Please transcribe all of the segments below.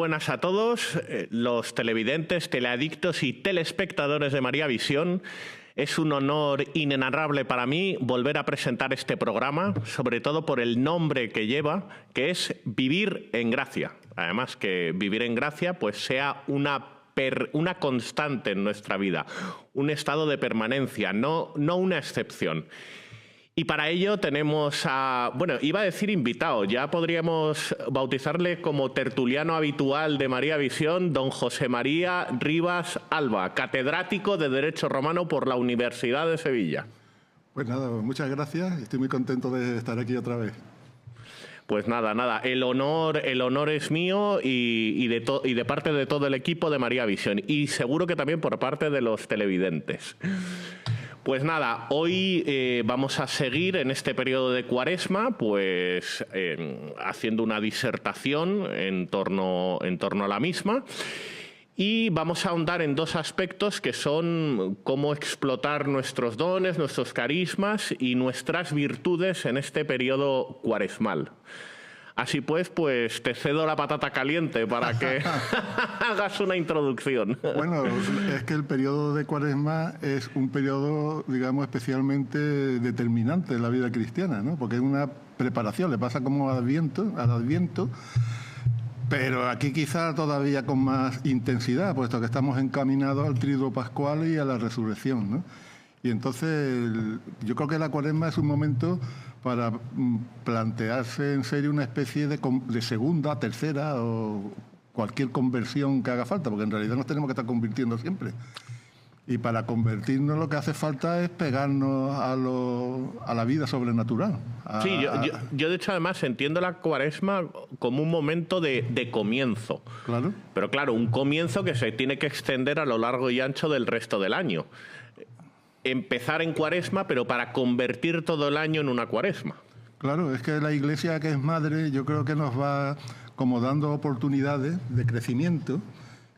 buenas a todos, los televidentes, teleadictos y telespectadores de María Visión. Es un honor inenarrable para mí volver a presentar este programa, sobre todo por el nombre que lleva, que es Vivir en Gracia. Además, que vivir en gracia pues sea una constante en nuestra vida, un estado de permanencia, no una excepción. Y para ello tenemos a, bueno, iba a decir invitado, ya podríamos bautizarle como tertuliano habitual de María Visión, don José María Rivas Alba, catedrático de Derecho Romano por la Universidad de Sevilla. Pues nada, muchas gracias, estoy muy contento de estar aquí otra vez. Pues nada, el honor es mío y de parte de todo el equipo de María Visión, y seguro que también por parte de los televidentes. Pues nada, hoy vamos a seguir en este periodo de Cuaresma, pues haciendo una disertación en torno a la misma, y vamos a ahondar en dos aspectos que son cómo explotar nuestros dones, nuestros carismas y nuestras virtudes en este periodo cuaresmal. Así pues te cedo la patata caliente para que hagas una introducción. Bueno, es que el periodo de Cuaresma es un periodo, digamos, especialmente determinante en la vida cristiana, ¿no? Porque es una preparación, le pasa como al Adviento, pero aquí quizá todavía con más intensidad, puesto que estamos encaminados al Triduo Pascual y a la Resurrección, ¿no? Y entonces yo creo que la Cuaresma es un momento para plantearse en serio una especie de segunda, tercera o cualquier conversión que haga falta, porque en realidad nos tenemos que estar convirtiendo siempre. Y para convertirnos lo que hace falta es pegarnos a la vida sobrenatural. Sí, yo de hecho además entiendo la Cuaresma como un momento de comienzo. Claro. Pero claro, un comienzo que se tiene que extender a lo largo y ancho del resto del año. Empezar en Cuaresma, pero para convertir todo el año en una Cuaresma. Claro, es que la Iglesia, que es madre, yo creo que nos va como dando oportunidades de crecimiento,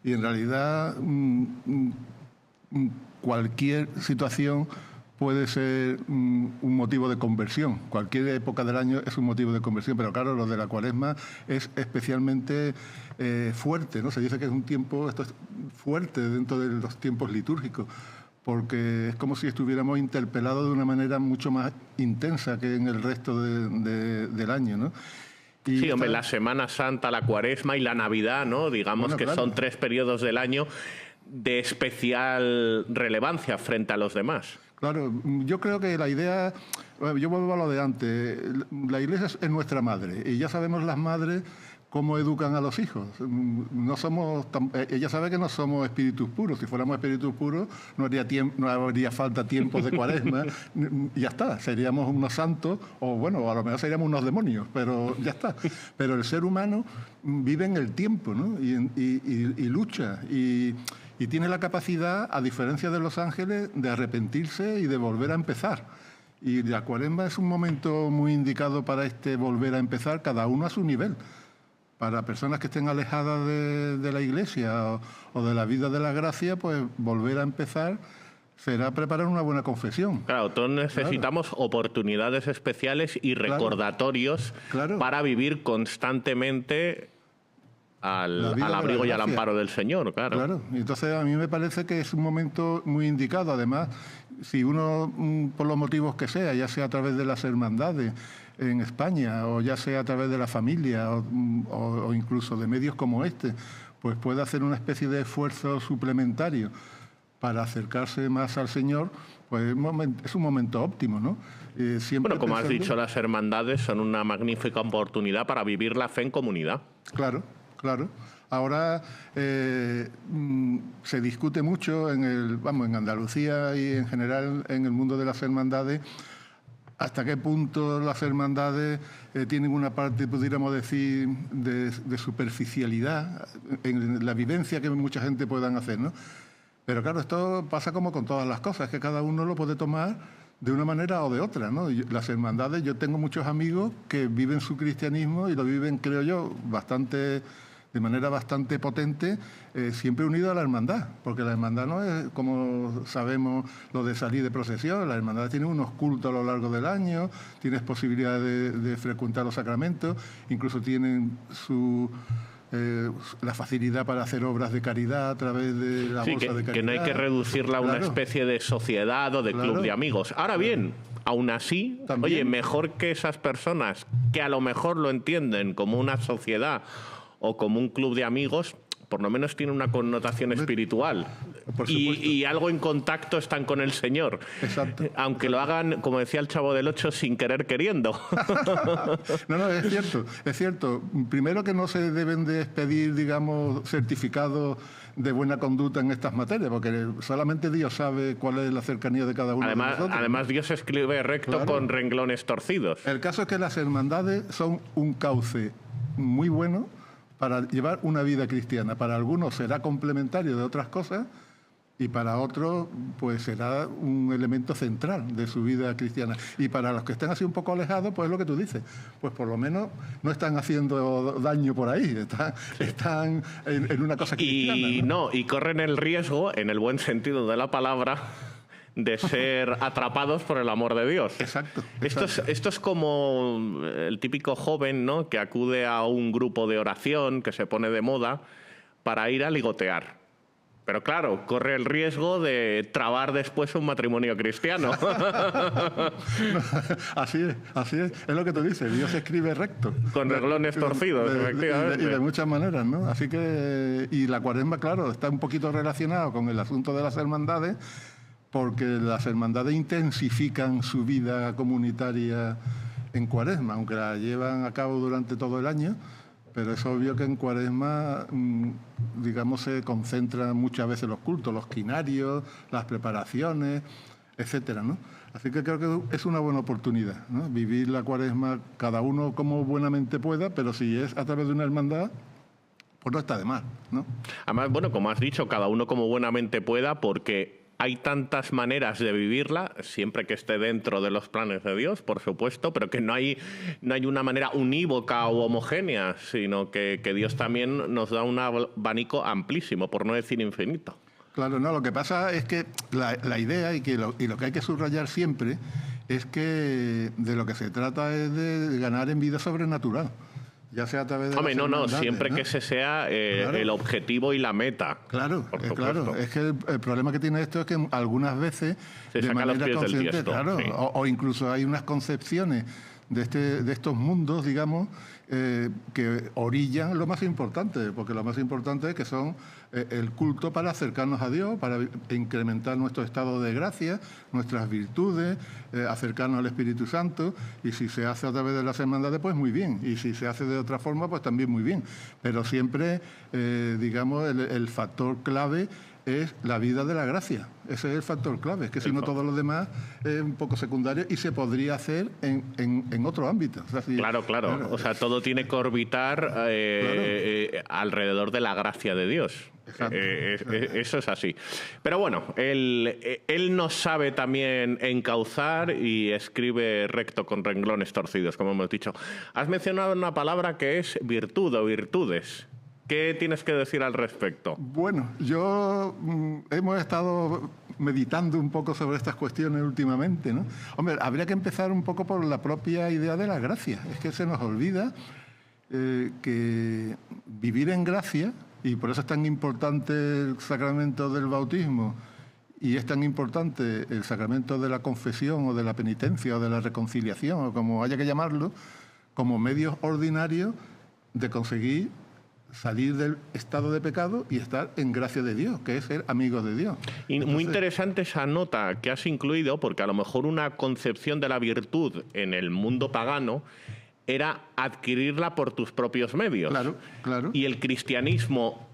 y en realidad cualquier situación puede ser un motivo de conversión. Cualquier época del año es un motivo de conversión, pero claro, lo de la Cuaresma es especialmente fuerte, ¿no? Se dice que es un tiempo, esto es fuerte dentro de los tiempos litúrgicos, porque es como si estuviéramos interpelados de una manera mucho más intensa que en el resto del año, ¿no? Y sí, hombre, la Semana Santa, la Cuaresma y la Navidad, ¿no? Digamos, bueno, que claro, son tres periodos del año de especial relevancia frente a los demás. Claro, yo creo que la idea, yo vuelvo a lo de antes, la Iglesia es nuestra madre, y ya sabemos las madres cómo educan a los hijos. Ella sabe que no somos espíritus puros. Si fuéramos espíritus puros, no habría falta tiempos de Cuaresma. Y ya está, seríamos unos santos, o bueno, a lo mejor seríamos unos demonios, pero ya está. Pero el ser humano vive en el tiempo, ¿no? Y lucha, y tiene la capacidad, a diferencia de los ángeles, de arrepentirse y de volver a empezar. Y la Cuaresma es un momento muy indicado para volver a empezar, cada uno a su nivel. Para personas que estén alejadas de la Iglesia o de la vida de la gracia, pues volver a empezar será preparar una buena confesión. Claro, todos necesitamos oportunidades especiales y recordatorios para vivir constantemente al abrigo y al amparo del Señor. Claro, entonces a mí me parece que es un momento muy indicado. Además, si uno, por los motivos que sea, ya sea a través de las hermandades en España, o ya sea a través de la familia, o incluso de medios como este, pues puede hacer una especie de esfuerzo suplementario para acercarse más al Señor, pues es un momento óptimo, ¿no? Bueno, como has dicho, las hermandades son una magnífica oportunidad para vivir la fe en comunidad. Claro. Ahora se discute mucho en Andalucía y en general en el mundo de las hermandades, hasta qué punto las hermandades tienen una parte, pudiéramos decir, de superficialidad en la vivencia que mucha gente puedan hacer, ¿no? Pero claro, esto pasa como con todas las cosas, que cada uno lo puede tomar de una manera o de otra, ¿no? Las hermandades, yo tengo muchos amigos que viven su cristianismo y lo viven, creo yo, de manera bastante potente, siempre unido a la hermandad, porque la hermandad no es, como sabemos, lo de salir de procesión. La hermandad tiene unos cultos a lo largo del año, tienes posibilidad de frecuentar los sacramentos, incluso tienen la facilidad para hacer obras de caridad a través de la Sí, bolsa de caridad. que no hay que reducirla a una Claro. especie de sociedad o de Claro. club de amigos. Ahora bien, aún así, También. oye, mejor que esas personas que a lo mejor lo entienden como una sociedad o como un club de amigos, por lo menos tiene una connotación espiritual. Por Y, supuesto. y algo en contacto están con el Señor. Exacto. Aunque lo hagan, como decía el Chavo del Ocho, sin querer queriendo. No, es cierto, es cierto. Primero que no se deben de expedir, digamos, certificados de buena conducta en estas materias, porque solamente Dios sabe cuál es la cercanía de cada uno de nosotros. Además, Dios escribe recto Claro. con renglones torcidos. El caso es que las hermandades son un cauce muy bueno para llevar una vida cristiana. Para algunos será complementario de otras cosas y para otros pues será un elemento central de su vida cristiana. Y para los que estén así un poco alejados, pues es lo que tú dices, pues por lo menos no están haciendo daño por ahí, están en una cosa cristiana. Y corren el riesgo, en el buen sentido de la palabra, de ser atrapados por el amor de Dios. Exacto. Esto es como el típico joven, ¿no?, que acude a un grupo de oración que se pone de moda para ir a ligotear. Pero claro, corre el riesgo de trabar después un matrimonio cristiano. Así es lo que tú dices, Dios escribe recto. Con renglones torcidos, efectivamente. Y de muchas maneras, ¿no? Así que, y la Cuaresma, claro, está un poquito relacionado con el asunto de las hermandades, porque las hermandades intensifican su vida comunitaria en Cuaresma, aunque la llevan a cabo durante todo el año, pero es obvio que en Cuaresma, digamos, se concentran muchas veces los cultos, los quinarios, las preparaciones, etcétera, ¿no? Así que creo que es una buena oportunidad, ¿no? Vivir la Cuaresma cada uno como buenamente pueda, pero si es a través de una hermandad, pues no está de mal, ¿no? Además, bueno, como has dicho, cada uno como buenamente pueda, porque hay tantas maneras de vivirla, siempre que esté dentro de los planes de Dios, por supuesto, pero que no hay una manera unívoca o homogénea, sino que Dios también nos da un abanico amplísimo, por no decir infinito. Claro, no, lo que pasa es que la idea y lo que hay que subrayar siempre es que de lo que se trata es de ganar en vida sobrenatural. Ya sea a través de Hombre, las no, hermandades, siempre ¿no? que ese sea Claro. el objetivo y la meta. Claro, por supuesto. claro. Es que el problema que tiene esto es que algunas veces Se de saca los manera pies del consciente, tiesto, claro, sí. o incluso hay unas concepciones de estos mundos, digamos, que orillan lo más importante, porque lo más importante es que son el culto para acercarnos a Dios, para incrementar nuestro estado de gracia, nuestras virtudes, acercarnos al Espíritu Santo, y si se hace a través de las hermandades, pues muy bien, y si se hace de otra forma, pues también muy bien. Pero siempre, digamos, el factor clave es la vida de la gracia. Ese es el factor clave. Es que si no, todo lo demás es un poco secundario y se podría hacer en otro ámbito. O sea, Claro. O sea, todo tiene que orbitar alrededor de la gracia de Dios. Eso es así. Pero bueno, él nos sabe también encauzar y escribe recto con renglones torcidos, como hemos dicho. Has mencionado una palabra que es virtud o virtudes. ¿Qué tienes que decir al respecto? Bueno, yo hemos estado meditando un poco sobre estas cuestiones últimamente, ¿no? Hombre, habría que empezar un poco por la propia idea de la gracia. Es que se nos olvida que vivir en gracia, y por eso es tan importante el sacramento del bautismo, y es tan importante el sacramento de la confesión o de la penitencia o de la reconciliación, o como haya que llamarlo, como medios ordinarios de conseguir salir del estado de pecado y estar en gracia de Dios, que es ser amigos de Dios. Y Entonces, muy interesante esa nota que has incluido, porque a lo mejor una concepción de la virtud en el mundo pagano era adquirirla por tus propios medios. Claro. Y el cristianismo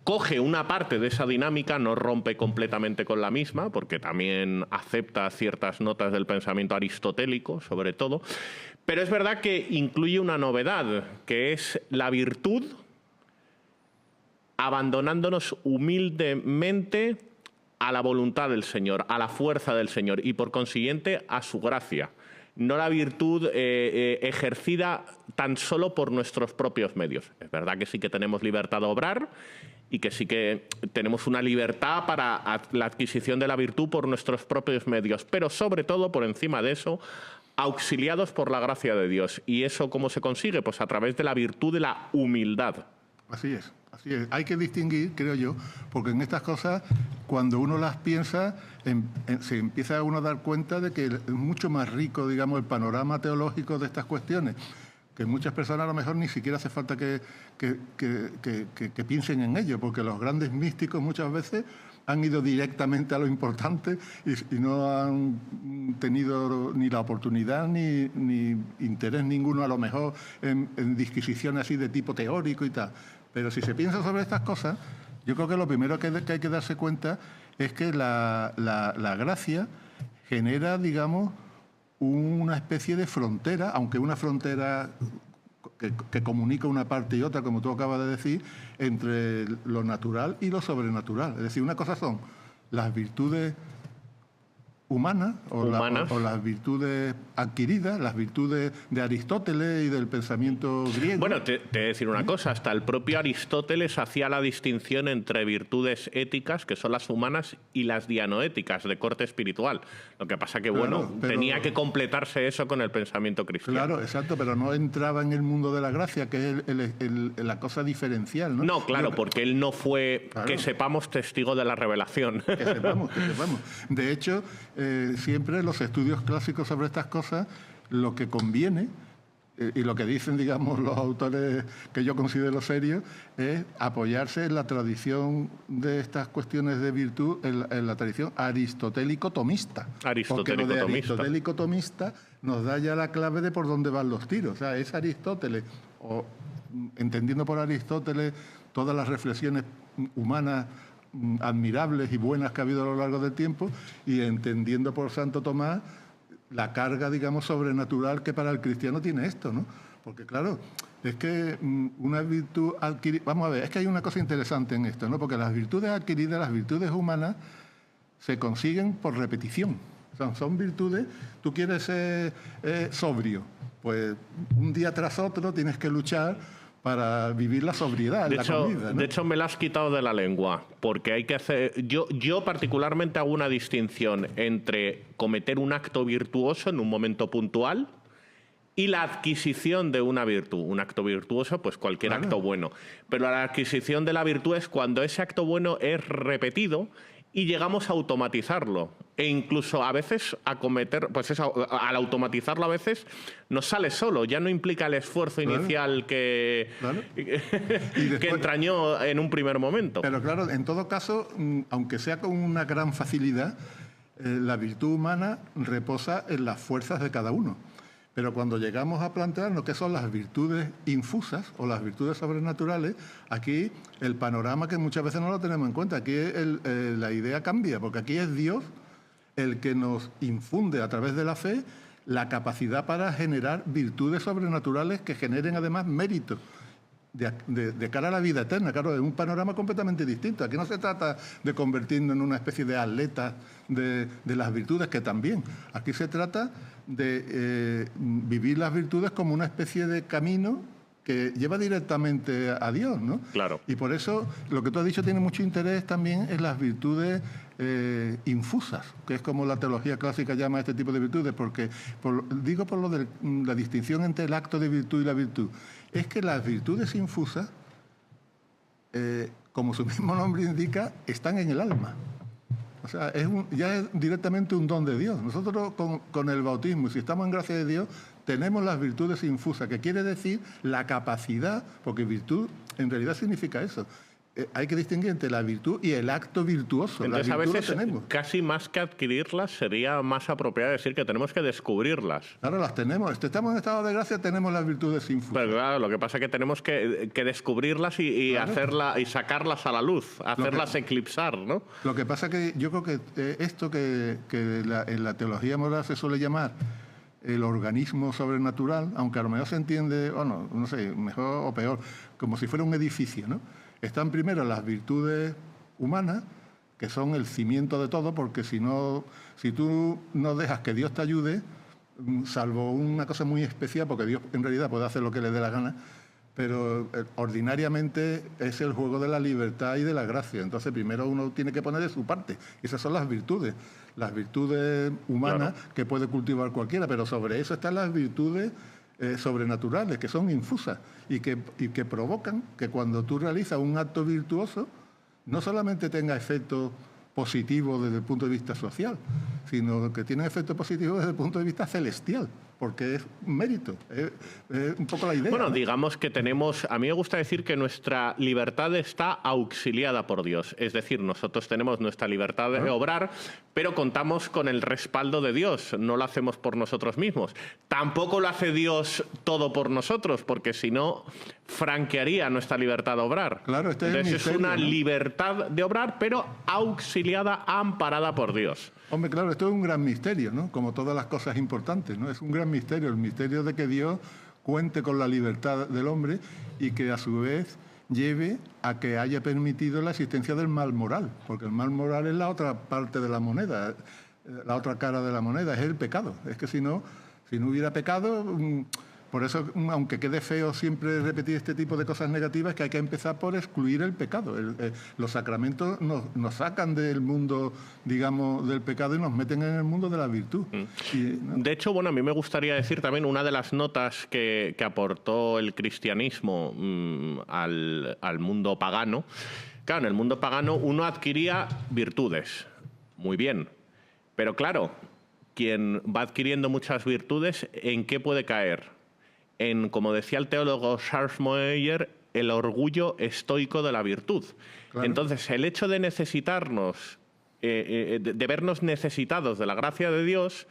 coge una parte de esa dinámica, no rompe completamente con la misma, porque también acepta ciertas notas del pensamiento aristotélico, sobre todo. Pero es verdad que incluye una novedad, que es la virtud abandonándonos humildemente a la voluntad del Señor, a la fuerza del Señor y, por consiguiente, a su gracia. No la virtud ejercida tan solo por nuestros propios medios. Es verdad que sí que tenemos libertad de obrar y que sí que tenemos una libertad para la adquisición de la virtud por nuestros propios medios, pero sobre todo, por encima de eso, auxiliados por la gracia de Dios. ¿Y eso cómo se consigue? Pues a través de la virtud de la humildad. Así es, así es. Hay que distinguir, creo yo, porque en estas cosas, cuando uno las piensa, se empieza uno a dar cuenta de que es mucho más rico, digamos, el panorama teológico de estas cuestiones, que muchas personas a lo mejor ni siquiera hace falta que piensen en ello, porque los grandes místicos muchas veces han ido directamente a lo importante y no han tenido ni la oportunidad ni interés ninguno a lo mejor en disquisiciones así de tipo teórico y tal. Pero si se piensa sobre estas cosas, yo creo que lo primero que hay que darse cuenta es que la gracia genera, digamos, una especie de frontera, aunque una frontera que comunica una parte y otra, como tú acabas de decir, entre lo natural y lo sobrenatural. Es decir, una cosa son las virtudes humanas o las virtudes adquiridas, las virtudes de Aristóteles y del pensamiento griego. Bueno, te voy a decir una cosa, hasta el propio Aristóteles hacía la distinción entre virtudes éticas, que son las humanas, y las dianoéticas, de corte espiritual. Lo que pasa que, bueno, tenía que completarse eso con el pensamiento cristiano. Claro, exacto, pero no entraba en el mundo de la gracia, que es la cosa diferencial, ¿no? No, claro, porque él no fue, claro, que sepamos, testigo de la revelación. Que sepamos. De hecho, siempre los estudios clásicos sobre estas cosas, lo que conviene, y lo que dicen, digamos, los autores que yo considero serios, es apoyarse en la tradición de estas cuestiones de virtud, en la tradición aristotélico-tomista. Porque lo de aristotélico-tomista nos da ya la clave de por dónde van los tiros. O sea, es Aristóteles, o entendiendo por Aristóteles todas las reflexiones humanas admirables y buenas que ha habido a lo largo del tiempo, y entendiendo por Santo Tomás la carga, digamos, sobrenatural que para el cristiano tiene esto, ¿no? Porque, claro, es que una virtud adquirida... Vamos a ver, es que hay una cosa interesante en esto, ¿no? Porque las virtudes adquiridas, las virtudes humanas, se consiguen por repetición. O sea, son virtudes... Tú quieres ser sobrio, pues un día tras otro tienes que luchar para vivir la sobriedad en la comida, ¿no? De hecho, me la has quitado de la lengua, porque hay que hacer... Yo particularmente hago una distinción entre cometer un acto virtuoso en un momento puntual y la adquisición de una virtud. Un acto virtuoso, pues cualquier acto bueno. Pero la adquisición de la virtud es cuando ese acto bueno es repetido y llegamos a automatizarlo. E incluso a veces a cometer, pues eso, al automatizarlo a veces nos sale solo, ya no implica el esfuerzo inicial que entrañó en un primer momento. Pero claro, en todo caso, aunque sea con una gran facilidad, la virtud humana reposa en las fuerzas de cada uno. Pero cuando llegamos a plantearnos qué son las virtudes infusas o las virtudes sobrenaturales, aquí el panorama, que muchas veces no lo tenemos en cuenta, aquí la idea cambia, porque aquí es Dios el que nos infunde a través de la fe la capacidad para generar virtudes sobrenaturales que generen además méritos de cara a la vida eterna. Claro, es un panorama completamente distinto. Aquí no se trata de convertirnos en una especie de atletas de las virtudes, que también. Aquí se trata de vivir las virtudes como una especie de camino que lleva directamente a Dios, ¿no? Claro. Y por eso lo que tú has dicho tiene mucho interés también en las virtudes infusas, que es como la teología clásica llama a este tipo de virtudes, porque digo por lo de la distinción entre el acto de virtud y la virtud. Es que las virtudes infusas, como su mismo nombre indica, están en el alma. O sea, ya es directamente un don de Dios. Nosotros con el bautismo, si estamos en gracia de Dios, tenemos las virtudes infusas, que quiere decir la capacidad, porque virtud en realidad significa eso. Hay que distinguir entre la virtud y el acto virtuoso. Entonces, a veces, casi más que adquirirlas, sería más apropiado decir que tenemos que descubrirlas. Claro, las tenemos. Estamos en estado de gracia, tenemos las virtudes infusas. Pero claro, lo que pasa es que tenemos que descubrirlas y claro, y sacarlas a la luz, hacerlas eclipsar, ¿no? Lo que pasa es que yo creo que esto que en la teología moral se suele llamar el organismo sobrenatural, aunque a lo mejor se entiende, bueno, no sé, mejor o peor, como si fuera un edificio, ¿no? Están primero las virtudes humanas, que son el cimiento de todo, porque si tú no dejas que Dios te ayude, salvo una cosa muy especial, porque Dios en realidad puede hacer lo que le dé la gana, pero ordinariamente es el juego de la libertad y de la gracia. Entonces primero uno tiene que poner de su parte. Esas son las virtudes. las virtudes humanas que puede cultivar cualquiera, pero sobre eso están las virtudes sobrenaturales, que son infusas y que provocan que cuando tú realizas un acto virtuoso, no solamente tenga efectos positivos desde el punto de vista social, sino que tiene efectos positivos desde el punto de vista celestial, porque es mérito, es un poco la idea. Bueno, ¿no? digamos que tenemos, a mí me gusta decir que nuestra libertad está auxiliada por Dios, es decir, nosotros tenemos nuestra libertad de obrar, pero contamos con el respaldo de Dios, no lo hacemos por nosotros mismos. Tampoco lo hace Dios todo por nosotros, porque si no, franquearía nuestra libertad de obrar. Claro, Entonces misterio, es una ¿no? libertad de obrar, pero auxiliada, amparada por Dios. Hombre, claro, esto es un gran misterio, ¿no? Como todas las cosas importantes, ¿no? Es un gran misterio, el misterio de que Dios cuente con la libertad del hombre y que a su vez lleve a que haya permitido la existencia del mal moral, porque el mal moral es la otra parte de la moneda, la otra cara de la moneda, es el pecado. Es que si no hubiera pecado, por eso, aunque quede feo siempre repetir este tipo de cosas negativas, que hay que empezar por excluir el pecado. Los sacramentos nos sacan del mundo, digamos, del pecado y nos meten en el mundo de la virtud. ¿No? De hecho, bueno, a mí me gustaría decir también una de las notas que aportó el cristianismo al mundo pagano. Claro, en el mundo pagano uno adquiría virtudes, muy bien, pero claro, quien va adquiriendo muchas virtudes, ¿en qué puede caer? En, como decía el teólogo Charles Moyer, el orgullo estoico de la virtud. Claro. Entonces, el hecho de necesitarnos, de vernos necesitados de la gracia de Dios,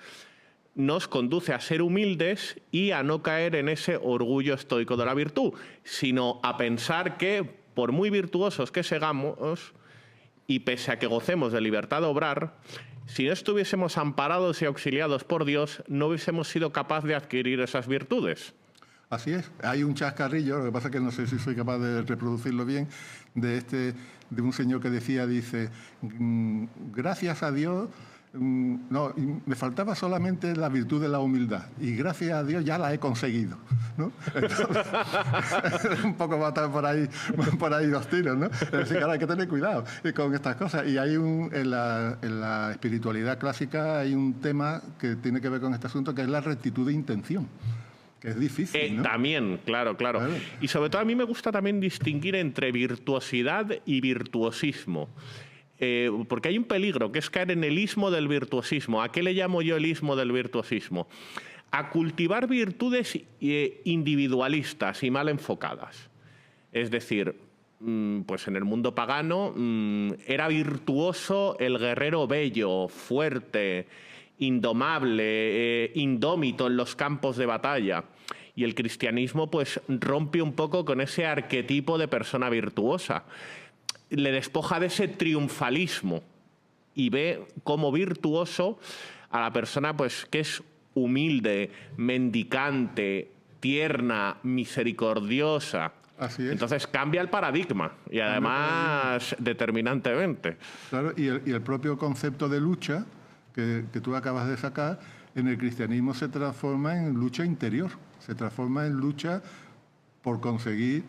nos conduce a ser humildes y a no caer en ese orgullo estoico de la virtud, sino a pensar que, por muy virtuosos que seamos, y pese a que gocemos de libertad de obrar, si no estuviésemos amparados y auxiliados por Dios, no hubiésemos sido capaces de adquirir esas virtudes. Así es. Hay un chascarrillo, lo que pasa es que no sé si soy capaz de reproducirlo bien, de un señor que dice, gracias a Dios, no, me faltaba solamente la virtud de la humildad y gracias a Dios ya la he conseguido, ¿no? Entonces, un poco va a estar por ahí los tiros, ¿no? Es decir, claro, hay que tener cuidado con estas cosas. Y hay en la espiritualidad clásica hay un tema que tiene que ver con este asunto, que es la rectitud de intención. Que es difícil, ¿no? También, claro. Y sobre todo a mí me gusta también distinguir entre virtuosidad y virtuosismo. Porque hay un peligro, que es caer en el ismo del virtuosismo. ¿A qué le llamo yo el ismo del virtuosismo? A cultivar virtudes individualistas y mal enfocadas. Es decir, pues en el mundo pagano era virtuoso el guerrero bello, fuerte, indomable, indómito en los campos de batalla. Y el cristianismo pues rompe un poco con ese arquetipo de persona virtuosa. Le despoja de ese triunfalismo y ve como virtuoso a la persona pues que es humilde, mendicante, tierna, misericordiosa. Así es. Entonces cambia el paradigma y además determinantemente. Claro, y el propio concepto de lucha que tú acabas de sacar, en el cristianismo se transforma en lucha interior, se transforma en lucha por conseguir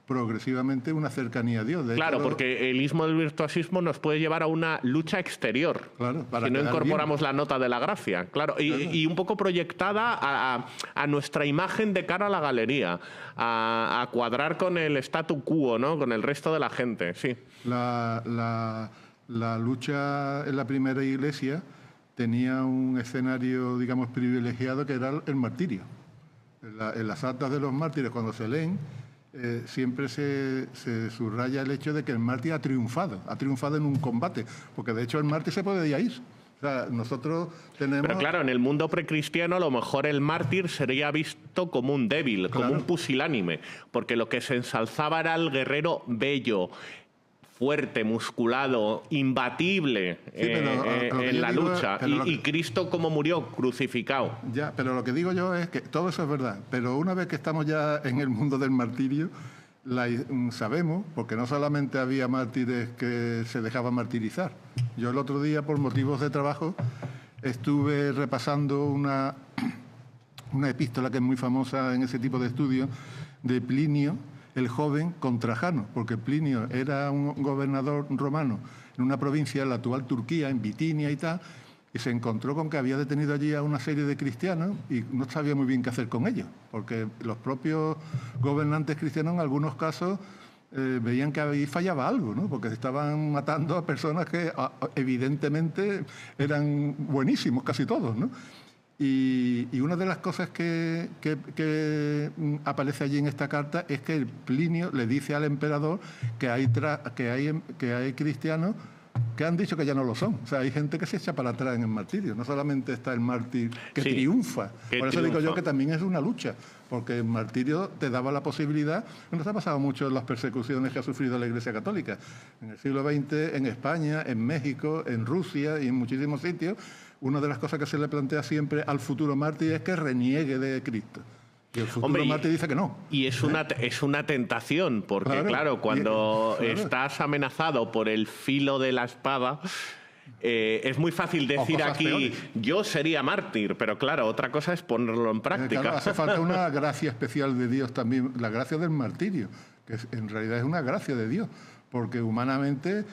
progresivamente una cercanía a Dios. Claro, porque el ismo del virtuosismo nos puede llevar a una lucha exterior, claro, para si no incorporamos bien la nota de la gracia, claro, y un poco proyectada a nuestra imagen de cara a la galería, a cuadrar con el statu quo, ¿no? Con el resto de la gente, sí. La lucha en la primera iglesia tenía un escenario, digamos, privilegiado, que era el martirio. En las actas de los mártires, cuando se leen, siempre se subraya el hecho de que el mártir ha triunfado en un combate, porque de hecho el mártir se puede ir. O sea, nosotros tenemos... Pero claro, en el mundo precristiano a lo mejor el mártir sería visto como un débil, como un pusilánime, porque lo que se ensalzaba era el guerrero bello, fuerte, musculado, imbatible en la lucha. Y Cristo como murió, crucificado. Ya, pero lo que digo yo es que todo eso es verdad, pero una vez que estamos ya en el mundo del martirio, sabemos, porque no solamente había mártires que se dejaban martirizar. Yo el otro día, por motivos de trabajo, estuve repasando una epístola que es muy famosa en ese tipo de estudios, de Plinio el joven con Trajano, porque Plinio era un gobernador romano en una provincia, en la actual Turquía, en Bitinia y tal, y se encontró con que había detenido allí a una serie de cristianos y no sabía muy bien qué hacer con ellos, porque los propios gobernantes cristianos en algunos casos veían que ahí fallaba algo, ¿no? Porque estaban matando a personas que evidentemente eran buenísimos casi todos, ¿no? Y una de las cosas que aparece allí en esta carta es que Plinio le dice al emperador que hay cristianos que han dicho que ya no lo son. O sea, hay gente que se echa para atrás en el martirio. No solamente está el mártir que triunfa. Por eso digo yo que también es una lucha, porque el martirio te daba la posibilidad. Nos ha pasado mucho en las persecuciones que ha sufrido la Iglesia Católica. En el siglo XX, en España, en México, en Rusia y en muchísimos sitios, una de las cosas que se le plantea siempre al futuro mártir es que reniegue de Cristo. Y el futuro mártir dice que no. Y es una tentación, porque claro, cuando estás amenazado por el filo de la espada, es muy fácil decir aquí, peores. Yo sería mártir, pero claro, otra cosa es ponerlo en práctica. Claro, hace falta una gracia especial de Dios también, la gracia del martirio, que en realidad es una gracia de Dios, porque humanamente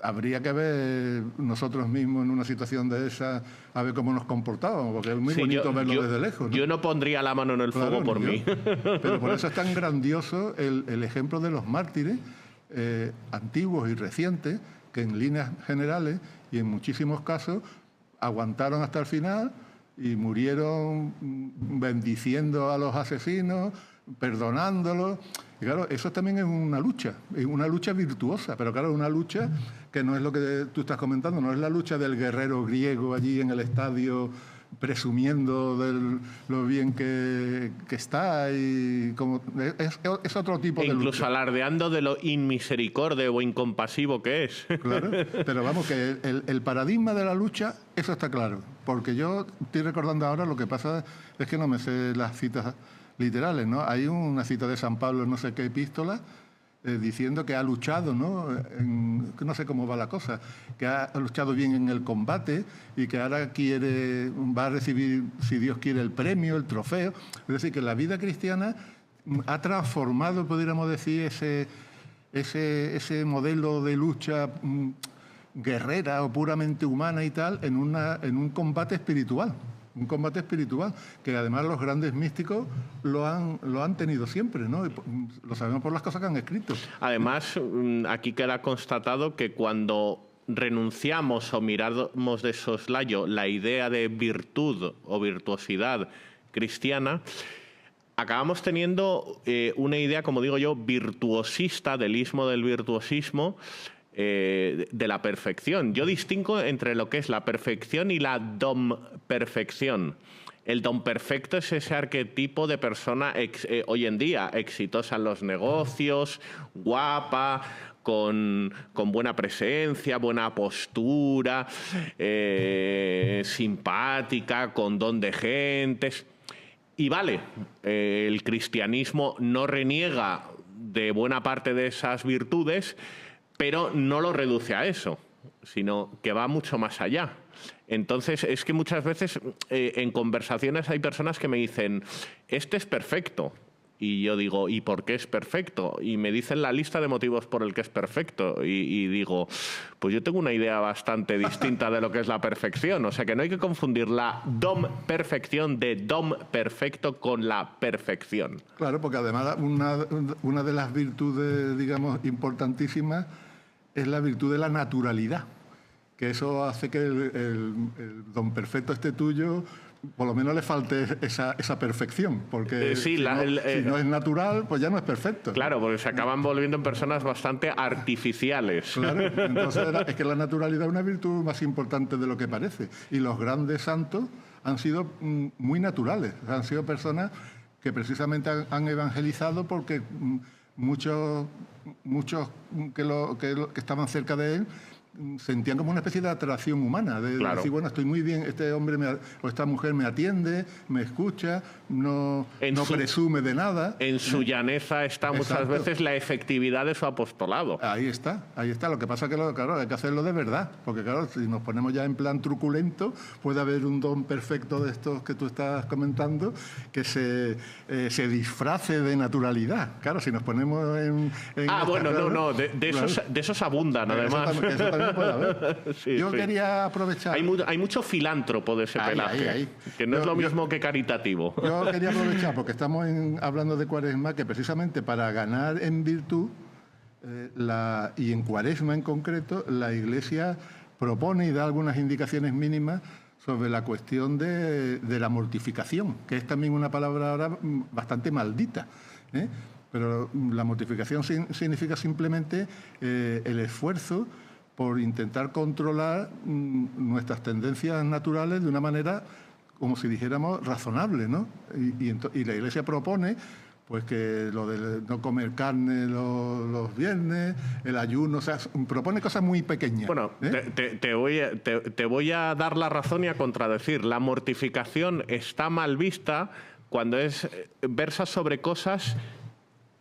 habría que ver nosotros mismos en una situación de esa, a ver cómo nos comportábamos, porque es muy bonito verlo desde lejos, ¿no? Yo no pondría la mano en el fuego por mí. Pero por eso es tan grandioso el ejemplo de los mártires antiguos y recientes, que en líneas generales y en muchísimos casos aguantaron hasta el final y murieron bendiciendo a los asesinos, perdonándolos. Y claro, eso también es una lucha virtuosa, pero claro, una lucha que no es lo que tú estás comentando, no es la lucha del guerrero griego allí en el estadio presumiendo de lo bien que está, y como es otro tipo de lucha. Incluso alardeando de lo inmisericorde o incompasivo que es. Claro, pero vamos, que el paradigma de la lucha, eso está claro, porque yo estoy recordando ahora, lo que pasa es que no me sé las citas literales, ¿no? Hay una cita de San Pablo en no sé qué epístola diciendo que ha luchado, ¿no? No sé cómo va la cosa, que ha luchado bien en el combate y que ahora va a recibir, si Dios quiere, el premio, el trofeo. Es decir, que la vida cristiana ha transformado, podríamos decir, ese modelo de lucha guerrera o puramente humana y tal, en un combate espiritual. Un combate espiritual, que además los grandes místicos lo han tenido siempre, ¿no? Lo sabemos por las cosas que han escrito. Además, aquí queda constatado que cuando renunciamos o miramos de soslayo la idea de virtud o virtuosidad cristiana, acabamos teniendo una idea, como digo yo, virtuosista, del ismo del virtuosismo, de la perfección. Yo distingo entre lo que es la perfección y la dom-perfección. El don perfecto es ese arquetipo de persona hoy en día exitosa en los negocios, guapa, con buena presencia, buena postura, simpática, con don de gentes. Y vale, el cristianismo no reniega de buena parte de esas virtudes, pero no lo reduce a eso, sino que va mucho más allá. Entonces, es que muchas veces en conversaciones hay personas que me dicen, este es perfecto. Y yo digo, ¿y por qué es perfecto? Y me dicen la lista de motivos por el que es perfecto. Y digo, pues yo tengo una idea bastante distinta de lo que es la perfección. O sea, que no hay que confundir la dom-perfección de dom perfecto con la perfección. Claro, porque además una de las virtudes, digamos, importantísimas es la virtud de la naturalidad, que eso hace que el don perfecto este tuyo, por lo menos le falte esa perfección, porque si no es natural, pues ya no es perfecto. Claro, porque se acaban volviendo en personas bastante artificiales. Claro, entonces es que la naturalidad es una virtud más importante de lo que parece. Y los grandes santos han sido muy naturales, han sido personas que precisamente han evangelizado porque muchos que estaban cerca de él sentían como una especie de atracción humana, de decir, bueno, estoy muy bien, este hombre o esta mujer me atiende, me escucha, no presume de nada. En su llaneza está muchas veces la efectividad de su apostolado. Ahí está. Lo que pasa es que, claro, hay que hacerlo de verdad, porque claro, si nos ponemos ya en plan truculento, puede haber un don perfecto de estos que tú estás comentando que se disfrace de naturalidad. Claro, si nos ponemos en bueno, de esos abundan, además. Eso también que pueda haber. Sí, Yo sí. quería aprovechar... Hay mucho filántropo de ese pelaje, que no es lo mismo que caritativo. Yo quería aprovechar, porque estamos hablando de Cuaresma, que precisamente para ganar en virtud, y en Cuaresma en concreto, la Iglesia propone y da algunas indicaciones mínimas sobre la cuestión de la mortificación, que es también una palabra ahora bastante maldita, ¿eh? Pero la mortificación significa simplemente el esfuerzo por intentar controlar nuestras tendencias naturales de una manera, como si dijéramos, razonable, ¿no? Y la Iglesia propone pues que lo de no comer carne los viernes, el ayuno, o sea, propone cosas muy pequeñas. Bueno, te voy a dar la razón y a contradecir. La mortificación está mal vista cuando versa sobre cosas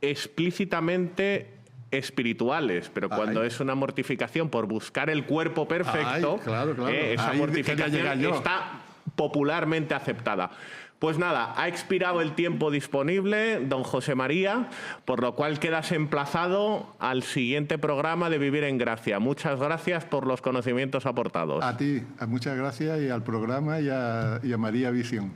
explícitamente espirituales, pero cuando es una mortificación por buscar el cuerpo perfecto, claro. esa mortificación está popularmente aceptada. Pues nada, ha expirado el tiempo disponible, don José María, por lo cual quedas emplazado al siguiente programa de Vivir en Gracia. Muchas gracias por los conocimientos aportados. A ti, muchas gracias, y al programa y a María Visión.